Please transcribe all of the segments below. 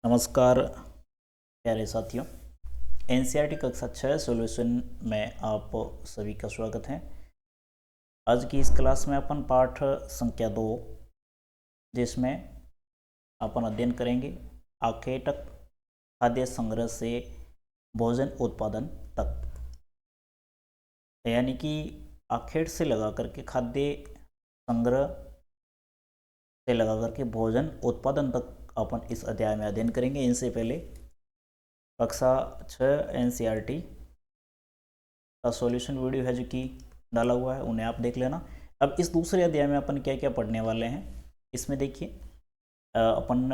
नमस्कार प्यारे साथियों। एनसीईआरटी कक्षा 6 सॉल्यूशन में आप सभी का स्वागत है। आज की इस क्लास में अपन पाठ संख्या 2 जिसमें अपन अध्ययन करेंगे आखेटक खाद्य संग्रह से भोजन उत्पादन तक, यानी कि आखेट से लगा करके खाद्य संग्रह से लगा करके भोजन उत्पादन तक अपन इस अध्याय में अध्ययन करेंगे। इनसे पहले कक्षा 6 एनसीईआरटी का सॉल्यूशन वीडियो है जो कि डाला हुआ है, उन्हें आप देख लेना। अब इस दूसरे अध्याय में अपन क्या क्या पढ़ने वाले हैं, इसमें देखिए अपन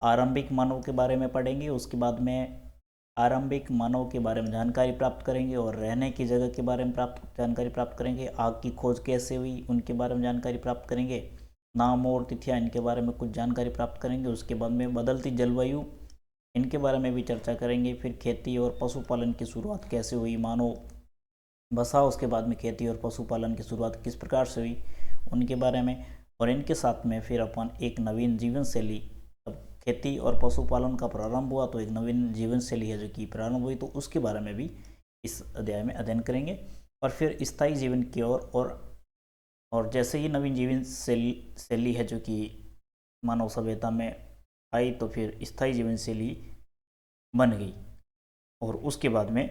आरंभिक मानव के बारे में पढ़ेंगे, उसके बाद में आरंभिक मानव के बारे में जानकारी प्राप्त करेंगे और रहने की जगह के बारे में जानकारी प्राप्त करेंगे। आग की खोज कैसे हुई उनके बारे में जानकारी प्राप्त करेंगे। नाम और तिथियां इनके बारे में कुछ जानकारी प्राप्त करेंगे। उसके बाद में बदलती जलवायु इनके बारे में भी चर्चा करेंगे। फिर खेती और पशुपालन की शुरुआत कैसे हुई, मानव बसा, उसके बाद में खेती और पशुपालन की शुरुआत किस प्रकार से हुई उनके बारे में। और इनके साथ में फिर अपन एक नवीन जीवन शैली, अब खेती और पशुपालन का प्रारंभ हुआ तो एक नवीन जीवन शैली है जो कि प्रारंभ हुई, तो उसके बारे में भी इस अध्याय में अध्ययन करेंगे। और फिर स्थायी जीवन की ओर और जैसे ही नवीन जीवन शैली है जो कि मानव सभ्यता में आई तो फिर स्थायी जीवन शैली बन गई। और उसके बाद में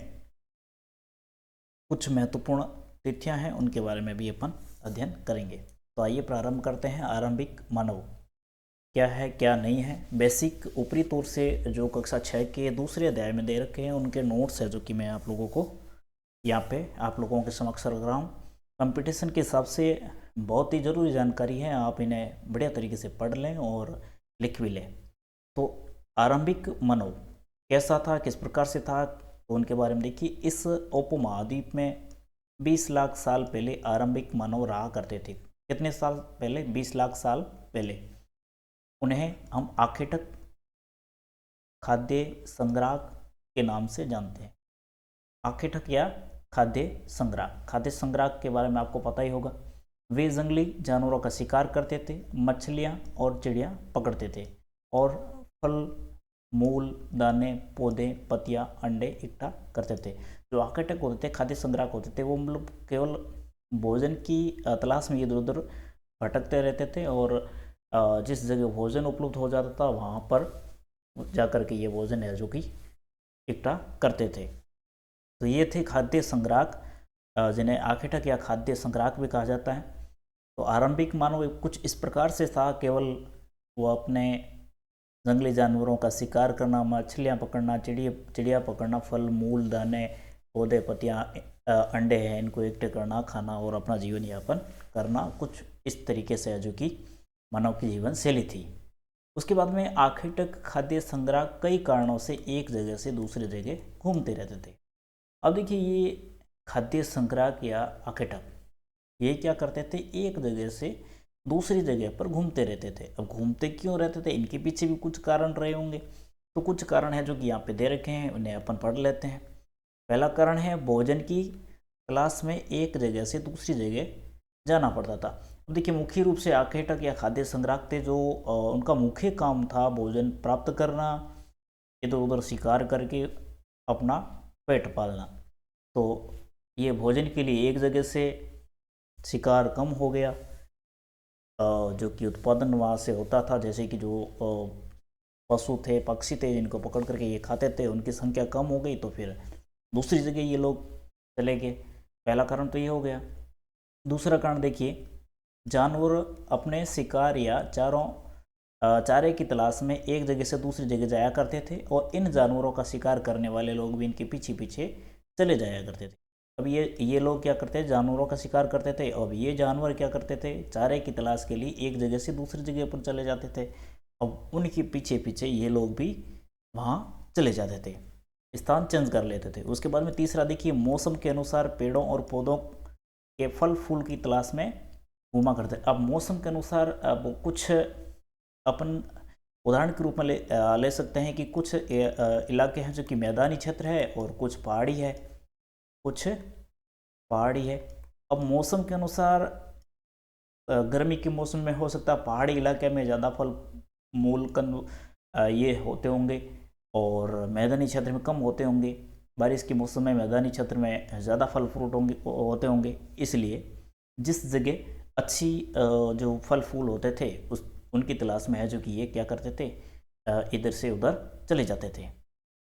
कुछ महत्वपूर्ण तिथियां हैं उनके बारे में भी अपन अध्ययन करेंगे। तो आइए प्रारंभ करते हैं। आरंभिक मानव क्या है क्या नहीं है। बेसिक ऊपरी तौर से जो कक्षा 6 के दूसरे अध्याय में दे रखे हैं उनके नोट्स है जो कि मैं आप लोगों को यहाँ पे आप लोगों के समक्ष रख रहा हूँ। कंपटीशन के हिसाब से बहुत ही ज़रूरी जानकारी है, आप इन्हें बढ़िया तरीके से पढ़ लें और लिख भी लें। तो आरंभिक मानव कैसा था, किस प्रकार से था, तो उनके बारे में देखिए। इस उपमहाद्वीप में 20 लाख साल पहले आरंभिक मानव रहा करते थे। कितने साल पहले? 20 लाख साल पहले। उन्हें हम आखेटक खाद्य संग्राहक के नाम से जानते हैं। आखेटक या खाद्य संग्राहक के बारे में आपको पता ही होगा। वे जंगली जानवरों का शिकार करते थे, मछलियाँ और चिड़िया पकड़ते थे और फल, मूल, दाने, पौधे, पत्तियाँ, अंडे इकट्ठा करते थे। जो आखेटक होते थे, खाद्य संग्राहक होते थे, वो मतलब केवल भोजन की तलाश में इधर उधर भटकते रहते थे और जिस जगह भोजन उपलब्ध हो जाता था वहाँ पर जाकर के ये भोजन है जो कि इकट्ठा करते थे। तो ये थे खाद्य संग्राहक, जिन्हें आखेटक या खाद्य संग्राहक भी कहा जाता है। तो आरंभिक मानव कुछ इस प्रकार से था, केवल वो अपने जंगली जानवरों का शिकार करना, मछलियाँ पकड़ना, चिड़िया पकड़ना, फल, मूल, दाने, पौधे, पत्तियाँ, अंडे हैं, इनको इकट्ठे करना, खाना और अपना जीवन यापन करना, कुछ इस तरीके से है जो कि मानव की जीवन शैली थी। उसके बाद में आखेटक खाद्य संग्रह कई कारणों से एक जगह से दूसरी जगह घूमते रहते थे। अब देखिए ये खाद्य संग्राहक या आखेटक ये क्या करते थे, एक जगह से दूसरी जगह पर घूमते रहते थे। अब घूमते क्यों रहते थे, इनके पीछे भी कुछ कारण रहे होंगे। तो कुछ कारण है जो कि यहाँ पे दे रखे हैं, उन्हें अपन पढ़ लेते हैं। पहला कारण है भोजन की तलाश में एक जगह से दूसरी जगह जाना पड़ता था। अब देखिए मुख्य रूप से आखेटक या खाद्य संग्राहक थे जो उनका मुख्य काम था भोजन प्राप्त करना, इधर उधर शिकार करके अपना पेट पालना। तो ये भोजन के लिए एक जगह से शिकार कम हो गया, जो कि उत्पादन वहाँ से होता था, जैसे कि जो पशु थे, पक्षी थे, जिनको पकड़ करके ये खाते थे, उनकी संख्या कम हो गई तो फिर दूसरी जगह ये लोग चले गए। पहला कारण तो ये हो गया। दूसरा कारण देखिए, जानवर अपने शिकार या चारे की तलाश में एक जगह से दूसरी जगह जाया करते थे और इन जानवरों का शिकार करने वाले लोग भी इनके पीछे पीछे चले जाया करते थे। अब ये लोग क्या करते थे, जानवरों का शिकार करते थे। अब ये जानवर क्या करते थे, चारे की तलाश के लिए एक जगह से दूसरी जगह पर चले जाते थे। अब उनके पीछे पीछे ये लोग भी वहाँ चले जाते थे, स्थान चेंज कर लेते थे। उसके बाद में तीसरा देखिए, मौसम के अनुसार पेड़ों और पौधों के फल फूल की तलाश में घूमा करते। अब मौसम के अनुसार अब कुछ अपन उदाहरण के रूप में ले सकते हैं कि कुछ इलाके हैं जो कि मैदानी क्षेत्र है और कुछ पहाड़ी है, कुछ पहाड़ी है। अब मौसम के अनुसार गर्मी के मौसम में हो सकता है पहाड़ी इलाके में ज़्यादा फल मूल ये होते होंगे और मैदानी क्षेत्र में कम होते होंगे। बारिश के मौसम में मैदानी क्षेत्र में ज़्यादा फल फ्रूट होते होंगे। इसलिए जिस जगह अच्छी जो फल फूल होते थे उनकी तलाश में है जो कि ये क्या करते थे, इधर से उधर चले जाते थे।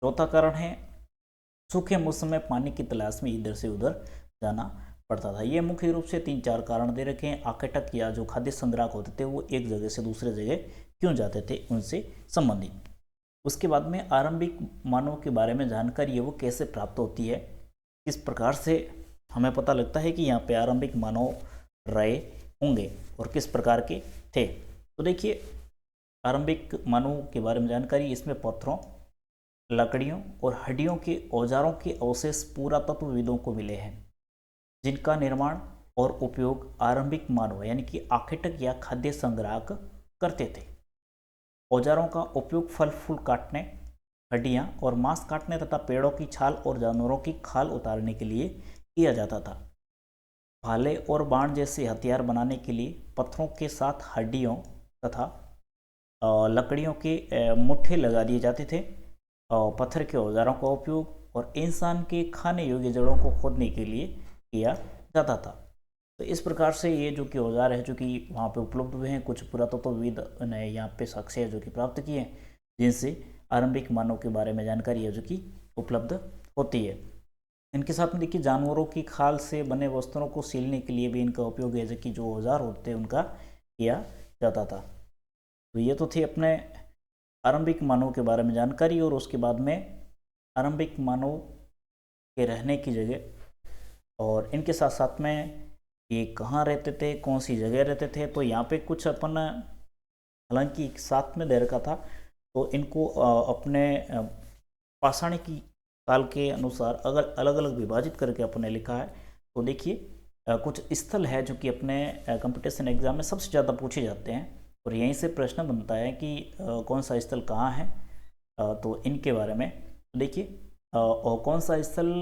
चौथा कारण है सूखे मौसम में पानी की तलाश में इधर से उधर जाना पड़ता था। ये मुख्य रूप से 3-4 कारण दे रखे हैं। आकेटक या जो खाद्य संग्राहक होते थे वो एक जगह से दूसरे जगह क्यों जाते थे उनसे संबंधित। उसके बाद में आरंभिक मानव के बारे में जानकारी है वो कैसे प्राप्त होती है, किस प्रकार से हमें पता लगता है कि यहाँ पे आरंभिक मानव रहे होंगे और किस प्रकार के थे। तो देखिए आरंभिक मानव के बारे में जानकारी, इसमें पत्थरों, लकड़ियों और हड्डियों के औजारों के अवशेष पुरातत्वविदों को मिले हैं जिनका निर्माण और उपयोग आरंभिक मानव यानी कि आखेटक या खाद्य संग्राहक करते थे। औजारों का उपयोग फल फूल काटने, हड्डियां और मांस काटने तथा पेड़ों की छाल और जानवरों की खाल उतारने के लिए किया जाता था। भाले और बाण जैसे हथियार बनाने के लिए पत्थरों के साथ हड्डियों तथा लकड़ियों के मुट्ठे लगा दिए जाते थे। पत्थर के औजारों का उपयोग और इंसान के खाने योग्य जड़ों को खोदने के लिए किया जाता था। तो इस प्रकार से ये जो कि औजार है जो कि वहाँ पे उपलब्ध हुए हैं, कुछ पुरातत्वविद ने यहाँ पे साक्ष्य जो कि प्राप्त किए हैं जिनसे आरंभिक मानव के बारे में जानकारी है जो कि उपलब्ध होती है। इनके साथ में देखिए जानवरों की खाल से बने वस्त्रों को सीलने के लिए भी इनका उपयोग है जो कि जो औजार होते हैं उनका किया जाता था। तो ये तो थी अपने आरंभिक मानव के बारे में जानकारी। और उसके बाद में आरंभिक मानव के रहने की जगह और इनके साथ साथ में ये कहाँ रहते थे, कौन सी जगह रहते थे। तो यहाँ पे कुछ अपन हालांकि साथ में दे रखा था तो इनको अपने पाषाणिक काल के अनुसार अगर अलग अलग विभाजित करके अपने लिखा है। तो देखिए कुछ स्थल है जो कि अपने कंपटीशन एग्जाम में सबसे ज़्यादा पूछे जाते हैं और यहीं से प्रश्न बनता है कि कौन सा स्थल कहाँ है। तो इनके बारे में देखिए और कौन सा स्थल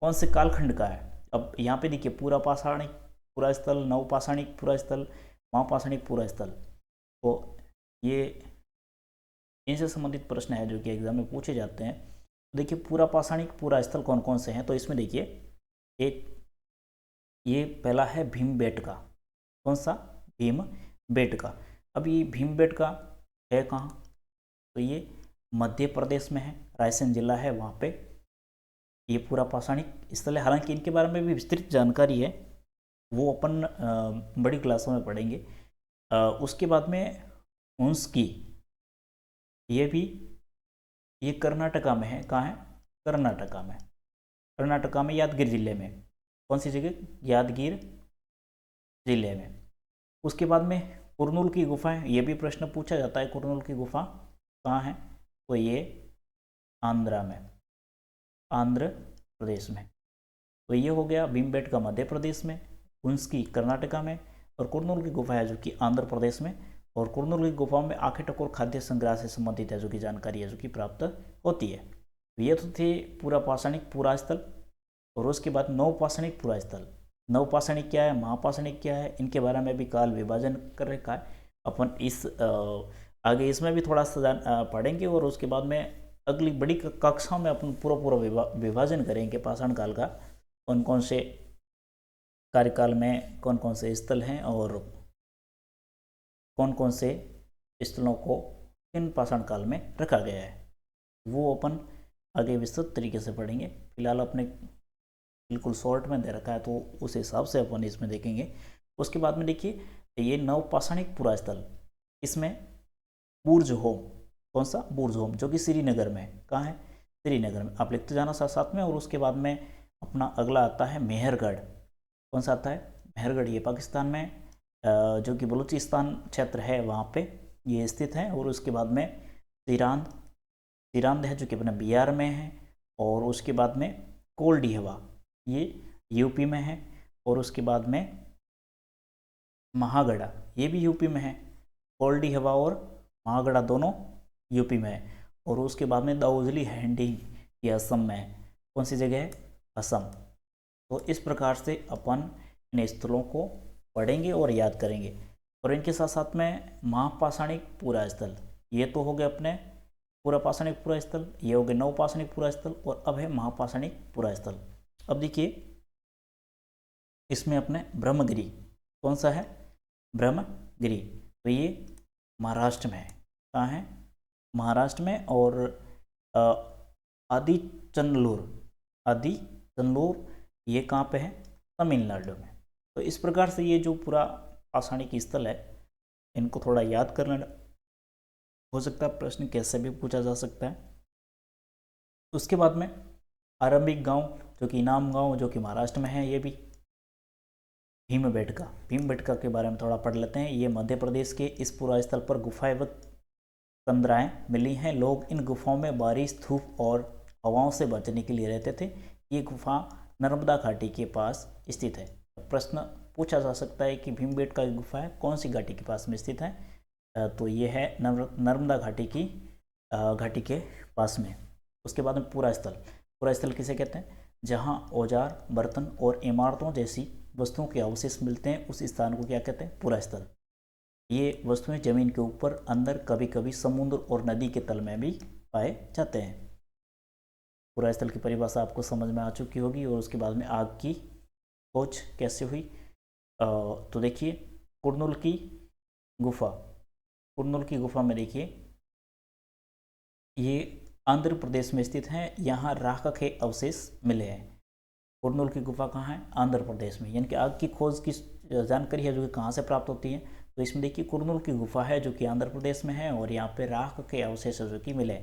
कौन से कालखंड का है। अब यहाँ पे देखिए पूरा पाषाणिक पूरा स्थल, नवपाषाणिक पूरा स्थल, महापाषाणिक पूरा स्थल। तो ये इनसे संबंधित प्रश्न है जो कि एग्जाम में पूछे जाते हैं। देखिए पूरा पाषाणिक पूरा स्थल कौन कौन से हैं। तो इसमें देखिए एक ये पहला है भीमबेटका। कौन सा? भीमबेटका। अब ये भीमबेटका है कहाँ? तो ये मध्य प्रदेश में है, रायसेन जिला है वहाँ पे ये पूरा पाषाणिक स्थल है। हालांकि इनके बारे में भी विस्तृत जानकारी है वो अपन बड़ी क्लासों में पढ़ेंगे। उसके बाद में हुंस्की, ये भी ये कर्नाटका में है। कहाँ है? कर्नाटका में। कर्नाटका में यादगीर जिले में। कौन सी जगह? यादगीर जिले में। उसके बाद में कुरनूल की गुफाएं, ये भी प्रश्न पूछा जाता है। कुरनूल की गुफा कहाँ है? तो ये आंध्रा में, आंध्र प्रदेश में। तो ये हो गया भीमबेटका मध्य प्रदेश में, हुंस्की कर्नाटका में और कुरनूल की गुफा है जो कि आंध्र प्रदेश में। और कुरनूल की गुफाओं में आखेटक और खाद्य संग्रह से संबंधित है जो कि जानकारी है जो कि प्राप्त होती है। तो ये तो थे पूरा पाषाणिक पूरा स्थल। और उसके बाद नवपाषाणिक पूरा स्थल। नवपाषाणिक क्या है, महापाषाणिक क्या है, इनके बारे में भी काल विभाजन कर रखा है अपन। इस आगे इसमें भी थोड़ा सा पढ़ेंगे और उसके बाद में अगली बड़ी कक्षाओं में अपन पूरा विभाजन करेंगे पाषाण काल का, कौन कौन से कार्यकाल में कौन कौन से स्थल हैं और कौन कौन से स्थलों को किन पाषाण काल में रखा गया है, वो अपन आगे विस्तृत तरीके से पढ़ेंगे। फिलहाल अपने बिल्कुल शॉर्ट में दे रखा है तो उस हिसाब से अपन इसमें देखेंगे। उसके बाद में देखिए ये नवपाषाणिक पूरा स्थल, इसमें बुर्ज होम। कौन सा? बुर्ज होम, जो कि श्रीनगर में है। कहाँ है? श्रीनगर में। आप लिखते जाना साथ साथ में। और उसके बाद में अपना अगला आता है मेहरगढ़। कौन सा आता है? मेहरगढ़। ये पाकिस्तान में जो कि बलूचिस्तान क्षेत्र है वहाँ पे ये स्थित है। और उसके बाद में तिरांद, तिरांद है जो कि अपना बिहार में है। और उसके बाद में कोल्डी हवा, ये यूपी में है। और उसके बाद में महागढ़ा, ये भी यूपी में है। कोल्डी हवा और महागढ़ा दोनों यूपी में है। और उसके बाद में दाऊजली हैंडिंग, ये असम में है। कौन सी जगह है? असम। तो इस प्रकार से अपन इन स्थलों को पढ़ेंगे और याद करेंगे। और इनके साथ साथ में महापाषाणिक पूरा स्थल, ये तो हो गए अपने पूरा पाषाणिक पुरा स्थल, ये हो गए नव पाषाणिक पुरा स्थल, और अब है महापाषाणिक पुरा स्थल। अब देखिए इसमें अपने ब्रह्मगिरी, कौन सा है, ब्रह्मगिरी, तो ये महाराष्ट्र में है। कहाँ है, महाराष्ट्र में। और आदिचनल्लूर, आदिचनल्लूर ये कहाँ पे है, तमिलनाडु में। तो इस प्रकार से ये जो पूरा पाषाणिक स्थल है इनको थोड़ा याद कर लेना, हो सकता है प्रश्न कैसे भी पूछा जा सकता है। उसके बाद में आरंभिक गांव जो कि इनाम गांव जो कि महाराष्ट्र में है, ये भी भीमबेटका, भीमबेटका के बारे में थोड़ा पढ़ लेते हैं। ये मध्य प्रदेश के इस पूरा स्थल पर गुफाएं व कंदराएं मिली हैं। लोग इन गुफाओं में बारिश, धूप और हवाओं से बचने के लिए रहते थे। ये गुफा नर्मदा घाटी के पास स्थित है। प्रश्न पूछा जा सकता है कि भीमबेटका की गुफा है कौन सी घाटी के पास में स्थित है, तो ये है नर्मदा घाटी की घाटी के पास में। उसके बाद में पूरा स्थल, पूरा स्थल किसे कहते हैं, जहाँ औजार, बर्तन और इमारतों जैसी वस्तुओं के अवशेष मिलते हैं उस स्थान को क्या कहते हैं, पूरा स्थल। ये वस्तुएं जमीन के ऊपर, अंदर, कभी कभी समुद्र और नदी के तल में भी पाए जाते हैं। पूरा स्थल की परिभाषा आपको समझ में आ चुकी होगी। और उसके बाद में आग की खोज कैसे हुई, तो देखिए कुरनूल की गुफा, कुरनूल की गुफा में देखिए ये आंध्र प्रदेश में स्थित है। यहाँ राख के अवशेष मिले हैं। कुरनूल की गुफा कहाँ है, आंध्र प्रदेश में। यानी कि आग की खोज की जानकारी है जो कि कहाँ से प्राप्त होती है, तो इसमें देखिए कुरनूल की गुफा है जो कि आंध्र प्रदेश में है, और यहाँ पे राख के अवशेष जो कि मिले।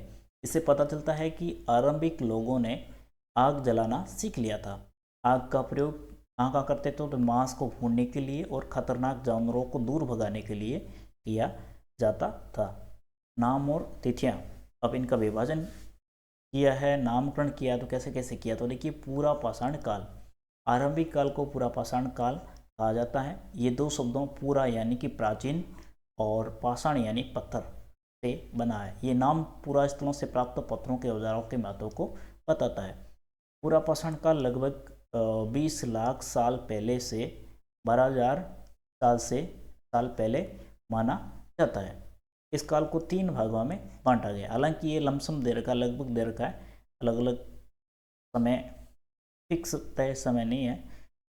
इससे पता चलता है कि आरंभिक लोगों ने आग जलाना सीख लिया था। आग का प्रयोग कहाँ कहाँ करते थे, तो मांस को भूनने के लिए और खतरनाक जानवरों को दूर भगाने के लिए किया जाता था। नाम और तिथियाँ, अब इनका विभाजन किया है, नामकरण किया, तो कैसे कैसे किया, तो देखिए पूरा पाषाण काल, आरंभिक काल को पूरा पाषाण काल कहा जाता है। ये दो शब्दों पूरा यानी कि प्राचीन और पाषाण यानी पत्थर से बना है। ये नाम पूरा स्थलों से प्राप्त पत्थरों के औजारों के महत्व को बताता है। पूरा पाषाण काल लगभग 20 लाख साल पहले से 12,000 साल पहले माना जाता है। इस काल को 3 भागों में बांटा गया। हालांकि ये लमसम दे रखा, लगभग दे रखा है, अलग अलग समय, फिक्स तय समय नहीं है।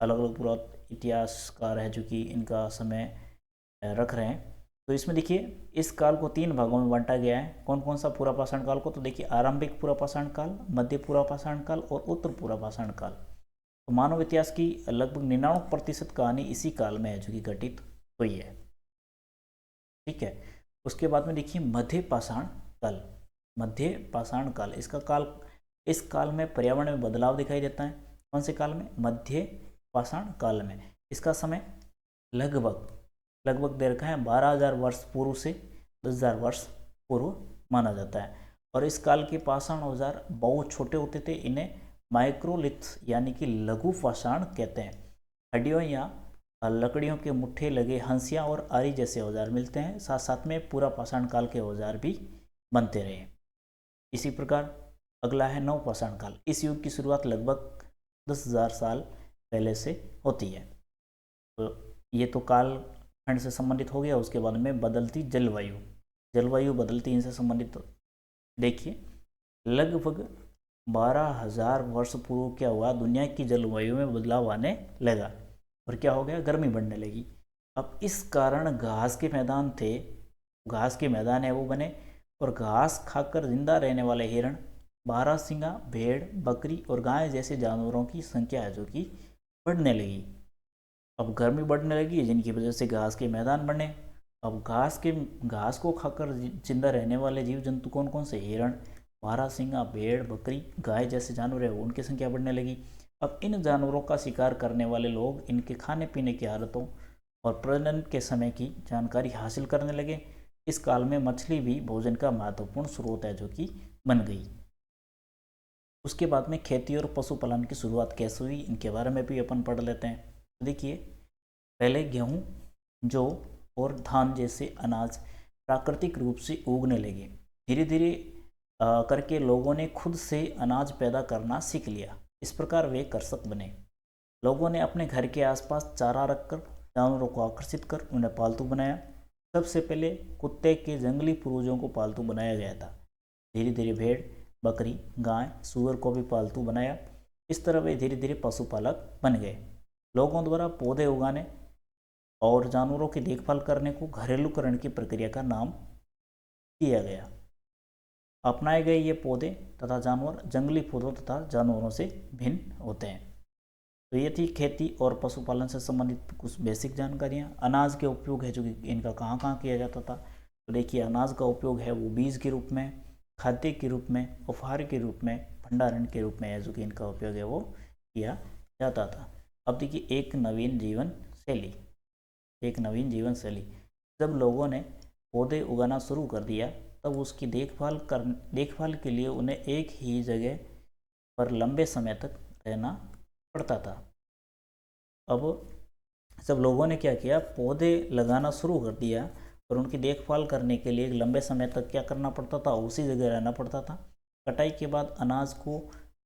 अलग अलग पूरा इतिहासकार है जो कि इनका समय रख रहे हैं। तो इसमें देखिए इस काल को 3 भागों में बांटा गया है। कौन कौन सा पूरा पाषाण काल को, तो देखिए आरंभिक पूरा पाषाण काल, मध्य पूरा पाषाण काल और उत्तर पूरा पाषाण काल। तो मानव इतिहास की लगभग 99% कहानी इसी काल में है जो कि घटित हुई है। ठीक है। उसके बाद में देखिए मध्य पाषाण काल, मध्य पाषाण काल, इसका काल, इस काल में पर्यावरण में बदलाव दिखाई देता है। कौन से काल में, मध्य पाषाण काल में। इसका समय लगभग दे रखा है 12,000 वर्ष पूर्व से 10,000 वर्ष पूर्व माना जाता है। और इस काल के पाषाण औजार बहुत छोटे होते थे। इन्हें माइक्रोलिथ यानी कि लघु पाषाण कहते हैं। हड्डियों या लकड़ियों के मुट्ठे लगे हंसिया और आरी जैसे औजार मिलते हैं। साथ साथ में पूरा पाषाण काल के औजार भी बनते रहे। इसी प्रकार अगला है नव पाषाण काल। इस युग की शुरुआत लगभग 10,000 साल पहले से होती है। तो ये तो काल खंड से संबंधित हो गया। उसके बाद में बदलती जलवायु बदलती, इनसे संबंधित देखिए लगभग 12,000 वर्ष पूर्व क्या हुआ, दुनिया की जलवायु में बदलाव आने लगा और क्या हो गया, गर्मी बढ़ने लगी। अब इस कारण घास के मैदान थे, घास के मैदान है वो बने, और घास खाकर जिंदा रहने वाले हिरण, बारहसिंगा, भेड़, बकरी और गाय जैसे जानवरों की संख्या है जो कि बढ़ने लगी। अब गर्मी बढ़ने लगी जिनकी वजह से घास के मैदान बने। अब घास को खाकर जिंदा रहने वाले जीव जंतु कौन कौन से, हिरण, बारहसिंगा, भेड़, बकरी, गाय जैसे जानवर है उनकी संख्या बढ़ने लगी। अब इन जानवरों का शिकार करने वाले लोग इनके खाने पीने की आदतों और प्रजनन के समय की जानकारी हासिल करने लगे। इस काल में मछली भी भोजन का महत्वपूर्ण स्रोत है जो कि बन गई। उसके बाद में खेती और पशुपालन की शुरुआत कैसे हुई, इनके बारे में भी अपन पढ़ लेते हैं। देखिए पहले गेहूँ, जौ और धान जैसे अनाज प्राकृतिक रूप से उगने लगे। धीरे धीरे करके लोगों ने खुद से अनाज पैदा करना सीख लिया। इस प्रकार वे कृषक बने। लोगों ने अपने घर के आसपास चारा रखकर जानवरों को आकर्षित कर उन्हें पालतू बनाया। सबसे पहले कुत्ते के जंगली पूर्वजों को पालतू बनाया गया था। धीरे धीरे भेड़, बकरी, गाय, सूअर को भी पालतू बनाया। इस तरह वे धीरे धीरे पशुपालक बन गए। लोगों द्वारा पौधे उगाने और जानवरों की देखभाल करने को घरेलूकरण की प्रक्रिया का नाम दिया गया। अपनाए गए ये पौधे तथा जानवर जंगली पौधों तथा जानवरों से भिन्न होते हैं। तो ये थी खेती और पशुपालन से संबंधित कुछ बेसिक जानकारियाँ। अनाज के उपयोग है जो कि इनका कहाँ कहाँ किया जाता था। तो देखिए, अनाज का उपयोग है वो बीज के रूप में, खाद्य के रूप में, उपहार के रूप में, भंडारण के रूप में है जो कि इनका उपयोग है वो किया जाता था। अब देखिए, एक नवीन जीवन शैली। जब लोगों ने पौधे उगाना शुरू कर दिया तब उसकी देखभाल के लिए उन्हें एक ही जगह पर लंबे समय तक रहना पड़ता था। अब जब लोगों ने क्या किया, पौधे लगाना शुरू कर दिया और उनकी देखभाल करने के लिए लंबे समय तक क्या करना पड़ता था, उसी जगह रहना पड़ता था। कटाई के बाद अनाज को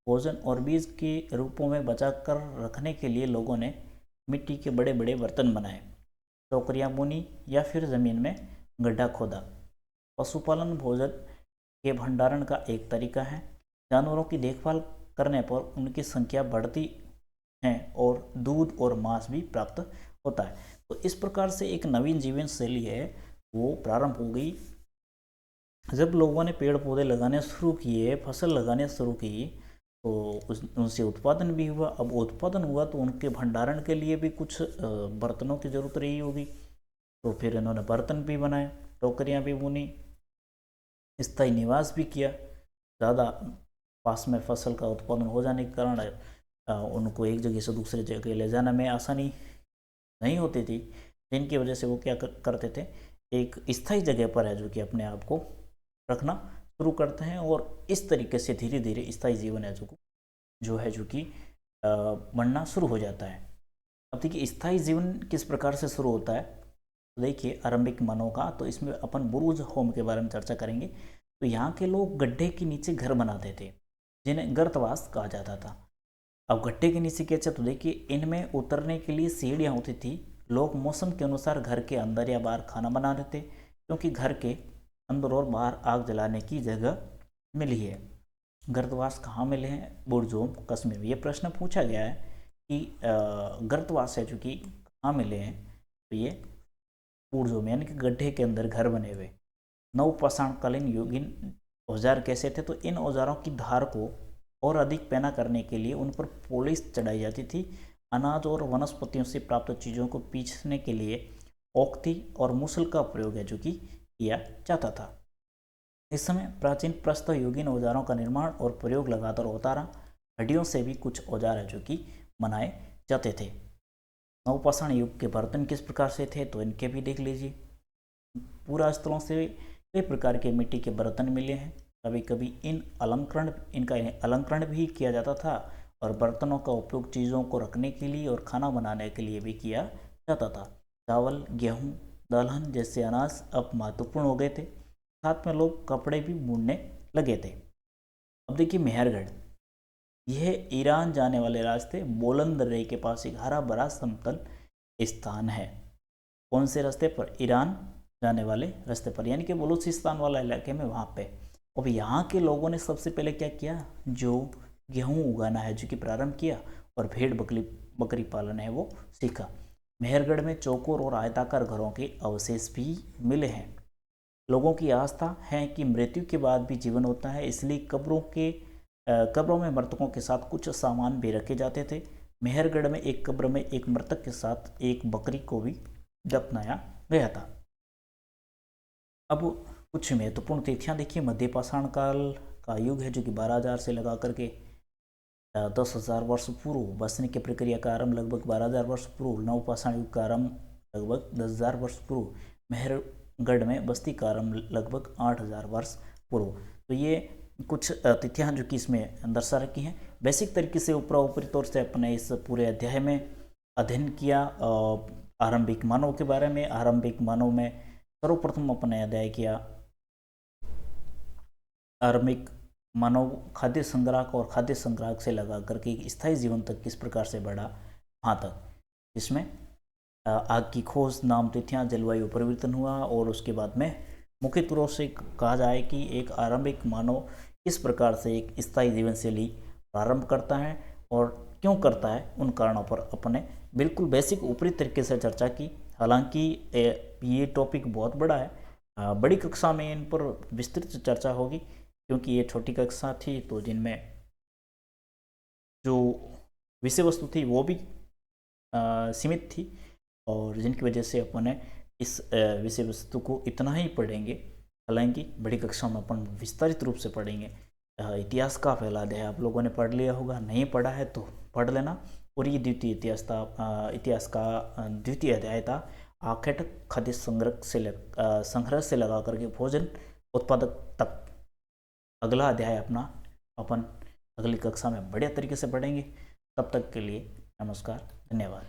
भोजन और बीज के रूपों में बचा कर रखने के लिए लोगों ने मिट्टी के बड़े बड़े बर्तन बनाए, टोकरियाँ बुनी या फिर ज़मीन में गड्ढा खोदा। पशुपालन भोजन के भंडारण का एक तरीका है। जानवरों की देखभाल करने पर उनकी संख्या बढ़ती है और दूध और मांस भी प्राप्त होता है। तो इस प्रकार से एक नवीन जीवन शैली है वो प्रारंभ हो गई। जब लोगों ने पेड़ पौधे लगाने शुरू किए, फसल लगाने शुरू की, तो उनसे उत्पादन भी हुआ। अब उत्पादन हुआ तो उनके भंडारण के लिए भी कुछ बर्तनों की ज़रूरत रही होगी। तो फिर इन्होंने बर्तन भी बनाए, टोकरियाँ भी बुनी, स्थायी निवास भी किया। ज़्यादा पास में फसल का उत्पादन हो जाने के कारण उनको एक जगह से दूसरे जगह ले जाने में आसानी नहीं होती थी, जिनकी वजह से वो क्या करते थे, एक स्थायी जगह पर है जो कि अपने आप को रखना शुरू करते हैं और इस तरीके से धीरे धीरे स्थायी जीवन है जो कि बनना शुरू हो जाता है। अब देखिए, स्थायी जीवन किस प्रकार से शुरू होता है। तो देखिए, आरंभिक मानव का, तो इसमें अपन बुरुज होम के बारे में चर्चा करेंगे। तो यहाँ के लोग गड्ढे के नीचे घर बनाते थे जिन्हें गर्तवास कहा जाता था। अब गड्ढे के नीचे कैसे, तो देखिए, इनमें उतरने के लिए सीढ़ियाँ होती थी। लोग मौसम के अनुसार घर के अंदर या बाहर खाना बना रहे थे, क्योंकि घर के अंदर और बाहर आग जलाने की जगह मिली है। गर्तवास कहाँ मिले हैं? बुर्जोम, कश्मीर में। ये प्रश्न पूछा गया है कि गर्तवास है जो कि कहाँ मिले हैं, तो ये बुर्जोम यानी कि गड्ढे के अंदर घर बने हुए। नवपाषाणकालीन युगीन औजार कैसे थे, तो इन औजारों की धार को और अधिक पैना करने के लिए उन पर पॉलिश चढ़ाई जाती थी। अनाज और वनस्पतियों से प्राप्त चीज़ों को पीसने के लिए औखती और मूसल का प्रयोग है जो कि किया जाता था। इस समय प्राचीन प्रस्तः युगीन औजारों का निर्माण और प्रयोग लगातार होता रहा। हड्डियों से भी कुछ औजार है जो कि बनाए जाते थे। नवपाषाण युग के बर्तन किस प्रकार से थे, तो इनके भी देख लीजिए। पूरा स्थलों से कई प्रकार के मिट्टी के बर्तन मिले हैं। कभी कभी इनका अलंकरण भी किया जाता था और बर्तनों का उपयोग चीज़ों को रखने के लिए और खाना बनाने के लिए भी किया जाता था। चावल, गेहूँ, दलहन जैसे अनाज अब महत्वपूर्ण हो गए थे। साथ में लोग कपड़े भी बुनने लगे थे। अब देखिए, मेहरगढ़, यह ईरान जाने वाले रास्ते बोलन दर्रे के पास एक हरा भरा समतल स्थान है। कौन से रास्ते पर? ईरान जाने वाले रास्ते पर, यानी कि बलूचिस्तान वाला इलाके में, वहाँ पे। अब यहाँ के लोगों ने सबसे पहले क्या किया, जो गेहूँ उगाना है जो कि प्रारंभ किया और भेड़ बकरी पालन है वो सीखा। मेहरगढ़ में चौकोर और आयताकार घरों के अवशेष भी मिले हैं। लोगों की आस्था है कि मृत्यु के बाद भी जीवन होता है, इसलिए कब्रों में मृतकों के साथ कुछ सामान भी रखे जाते थे। मेहरगढ़ में एक कब्र में एक मृतक के साथ एक बकरी को भी दफनाया गया था। अब कुछ महत्वपूर्ण तिथियां देखिए। मध्यपाषाण काल का युग है जो कि 12,000 से लगा करके 10,000 वर्ष पूर्व। बसने की प्रक्रिया का आरंभ लगभग 12,000 वर्ष पूर्व। नवपाषाण युग का आरंभ लगभग 10,000 वर्ष पूर्व। मेहरगढ़ में बस्ती का आरंभ लगभग 8,000 वर्ष पूर्व। तो ये कुछ तिथियां जो कि इसमें दर्शा रखी हैं। बेसिक तरीके से ऊपरी तौर से अपने इस पूरे अध्याय में अध्ययन किया आरंभिक मानव के बारे में। आरंभिक मानव में सर्वप्रथम अपने अध्याय किया आरंभिक मानव खाद्य संग्राहक और खाद्य संग्राहक से लगा करके स्थायी जीवन तक किस प्रकार से बढ़ा वहाँ तक, जिसमें आग की खोज, नाम, तिथियाँ, जलवायु परिवर्तन हुआ और उसके बाद में मुख्य रूप से कहा जाए कि एक आरंभिक मानव किस प्रकार से एक स्थायी जीवन शैली प्रारंभ करता है और क्यों करता है, उन कारणों पर अपने बिल्कुल बेसिक ऊपरी तरीके से चर्चा की। हालांकि ये टॉपिक बहुत बड़ा है, बड़ी कक्षा में इन पर विस्तृत चर्चा होगी, क्योंकि ये छोटी कक्षा थी तो जिनमें जो विषय वस्तु थी वो भी सीमित थी, और जिनकी वजह से अपन ने इस विषय वस्तु को इतना ही पढ़ेंगे। हालांकि बड़ी कक्षा में अपन विस्तारित रूप से पढ़ेंगे। इतिहास का पहला अध्याय आप लोगों ने पढ़ लिया होगा, नहीं पढ़ा है तो पढ़ लेना। और ये द्वितीय इतिहास का द्वितीय अध्याय था आखेट खाद्य संग्रह से लगा करके भोजन उत्पादक तक। अगला अध्याय अपना अपन अगली कक्षा में बढ़िया तरीके से पढ़ेंगे। तब तक के लिए नमस्कार, धन्यवाद।